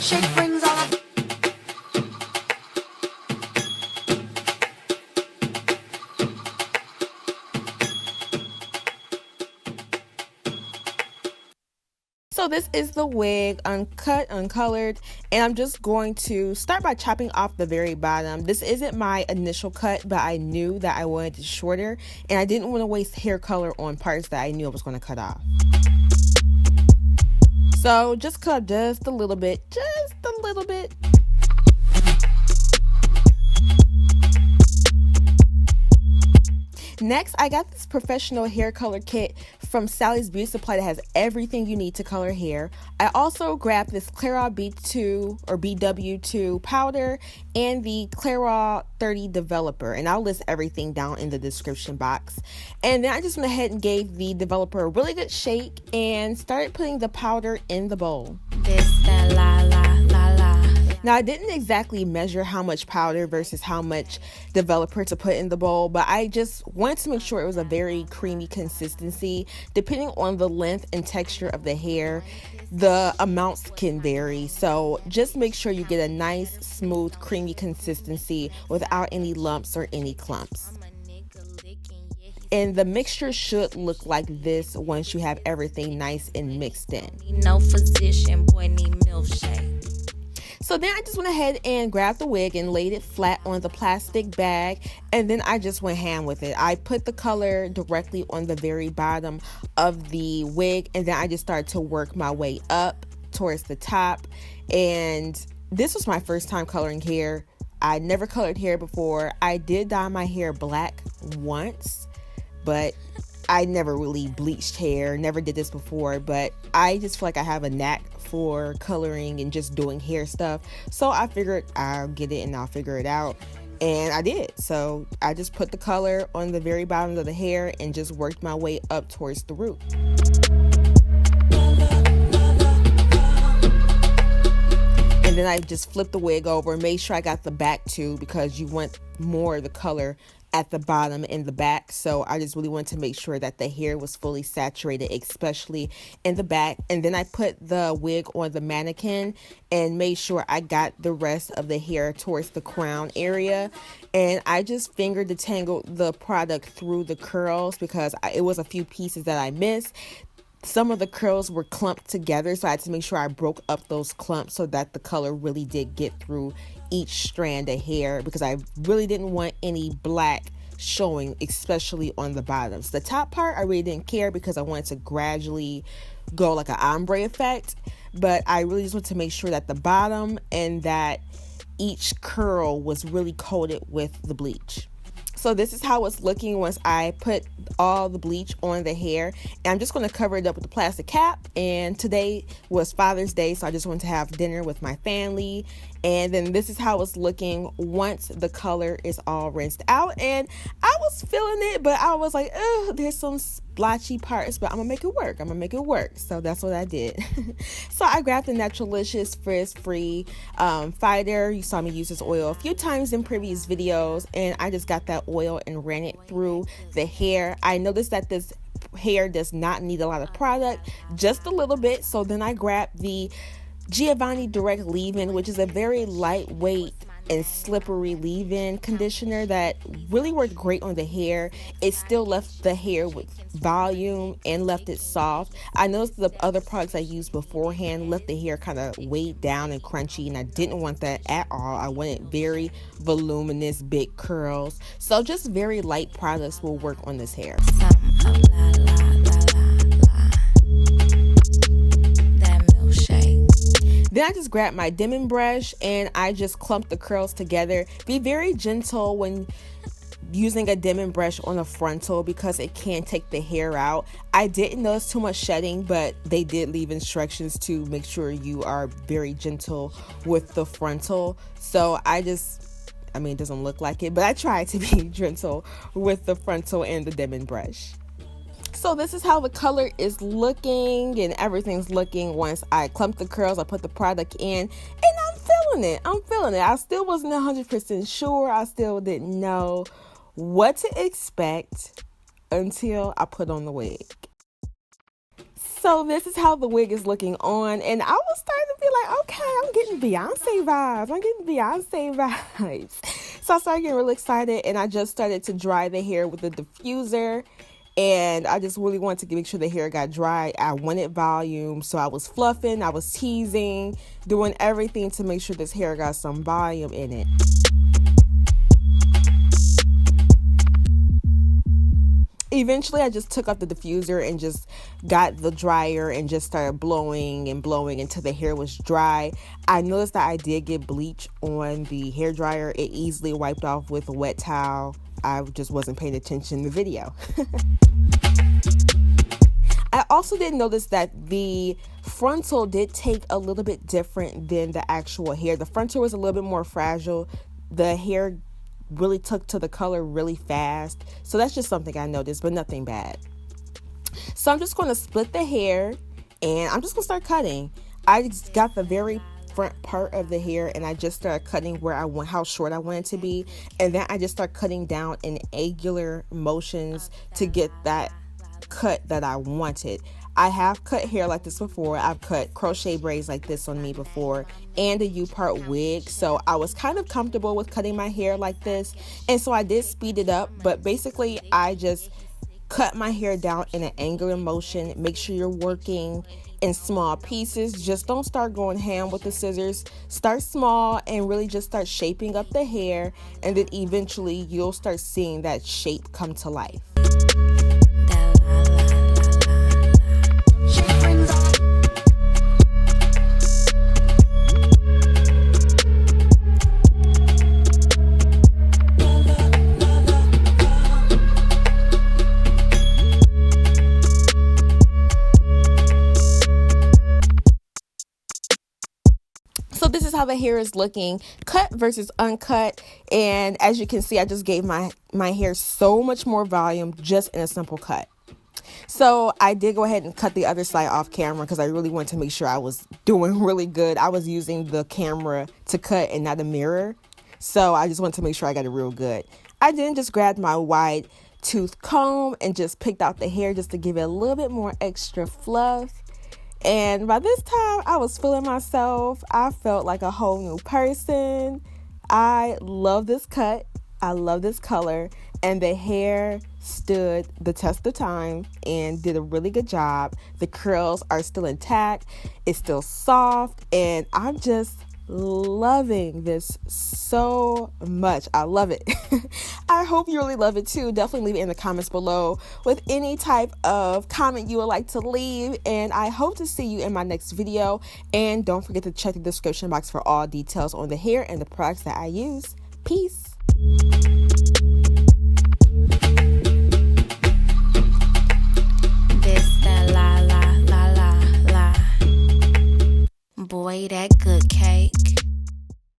Shake brings all of. So this is the wig, uncut, uncolored, and I'm just going to start by chopping off the very bottom. This isn't my initial cut, but I knew that I wanted it shorter, and I didn't want to waste hair color on parts that I knew I was going to cut off. So just cut just a little bit, just a little bit. Next, I got this professional hair color kit from Sally's Beauty Supply that has everything you need to color hair. I also grabbed this Clairol B2 or BW2 powder and the Clairol 30 developer, and I'll list everything down in the description box. And then I just went ahead and gave the developer a really good shake and started putting the powder in the bowl. This that la la la la. Now, I didn't exactly measure how much powder versus how much developer to put in the bowl, but I just wanted to make sure it was a very creamy consistency. Depending on the length and texture of the hair, the amounts can vary. So just make sure you get a nice, smooth, creamy consistency without any lumps or any clumps. And the mixture should look like this once you have everything nice and mixed in. No physician, boy need milkshake. So then I just went ahead and grabbed the wig and laid it flat on the plastic bag, and then I just went ham with it. I put the color directly on the very bottom of the wig, and then I just started to work my way up towards the top. And this was my first time coloring hair. I never colored hair before. I did dye my hair black once, but I never really bleached hair, never did this before, but I just feel like I have a knack for coloring and just doing hair stuff. So I figured I'll get it and I'll figure it out. And I did. So I just put the color on the very bottom of the hair and just worked my way up towards the root. And then I just flipped the wig over, made sure I got the back too, because you want more of the color at the bottom and the back. So I just really wanted to make sure that the hair was fully saturated, especially in the back. And then I put the wig on the mannequin and made sure I got the rest of the hair towards the crown area. And I just finger detangled the product through the curls because it was a few pieces that I missed. Some of the curls were clumped together, so I had to make sure I broke up those clumps so that the color really did get through each strand of hair, because I really didn't want any black showing, especially on the bottoms. The top part I really didn't care because I wanted to gradually go like an ombre effect, but I really just wanted to make sure that the bottom and that each curl was really coated with the bleach. So this is how it's looking once I put all the bleach on the hair. And I'm just going to cover it up with a plastic cap. And today was Father's Day, so I just wanted to have dinner with my family. And then this is how it's looking once the color is all rinsed out. And I was feeling it, but I was like, oh, there's some splotchy parts, but I'm gonna make it work. I'm gonna make it work. So that's what I did. So I grabbed the Naturalicious Frizz-Free fighter. You saw me use this oil a few times in previous videos, and I just got that oil and ran it through the hair. I noticed that this hair does not need a lot of product, just a little bit. So then I grabbed the Giovanni Direct Leave-In, which is a very lightweight and slippery leave-in conditioner that really worked great on the hair. It still left the hair with volume and left it soft. I noticed the other products I used beforehand left the hair kind of weighed down and crunchy, and I didn't want that at all. I wanted very voluminous, big curls. So just very light products will work on this hair. Then I just grabbed my Denman brush and I just clumped the curls together. Be very gentle when using a Denman brush on a frontal because it can take the hair out. I didn't notice too much shedding, but they did leave instructions to make sure you are very gentle with the frontal. So it doesn't look like it, but I tried to be gentle with the frontal and the Denman brush. So this is how the color is looking, and everything's looking once I clumped the curls. I put the product in, and I'm feeling it. I still wasn't 100% sure. I still didn't know what to expect until I put on the wig. So this is how the wig is looking on, and I was starting to be like, okay, I'm getting Beyonce vibes. I'm getting Beyonce vibes. So I started getting really excited, and I just started to dry the hair with the diffuser, and I just really wanted to make sure the hair got dry. I wanted volume, so I was fluffing, I was teasing, doing everything to make sure this hair got some volume in it. Eventually, I just took out the diffuser and just got the dryer and just started blowing and blowing until the hair was dry. I noticed that I did get bleach on the hair dryer. It easily wiped off with a wet towel. I just wasn't paying attention in the video. I also did notice that the frontal did take a little bit different than the actual hair. The frontal was a little bit more fragile. The hair really took to the color really fast. So that's just something I noticed, but nothing bad. So I'm just going to split the hair and I'm just going to start cutting. I just got the very front part of the hair and I just started cutting where I want, how short I want it to be. And then I just start cutting down in angular motions to get that cut that I wanted. I have cut hair like this before. I've cut crochet braids like this on me before and a U-part wig. So I was kind of comfortable with cutting my hair like this. And so I did speed it up. But basically, I just cut my hair down in an angular motion. Make sure you're working in small pieces. Just don't start going ham with the scissors. Start small and really just start shaping up the hair. And then eventually, you'll start seeing that shape come to life. So this is how the hair is looking, cut versus uncut. And as you can see, I just gave my hair so much more volume just in a simple cut. So I did go ahead and cut the other side off camera because I really wanted to make sure I was doing really good. I was using the camera to cut and not a mirror. So I just wanted to make sure I got it real good. I then just grabbed my wide tooth comb and just picked out the hair just to give it a little bit more extra fluff. And by this time, I was feeling myself. I felt like a whole new person. I love this cut. I love this color. And the hair stood the test of time and did a really good job. The curls are still intact. It's still soft. And I'm just loving this so much. I love it. I hope you really love it too. Definitely leave it in the comments below with any type of comment you would like to leave, and I hope to see you in my next video. And don't forget to check the description box for all details on the hair and the products that I use. Peace.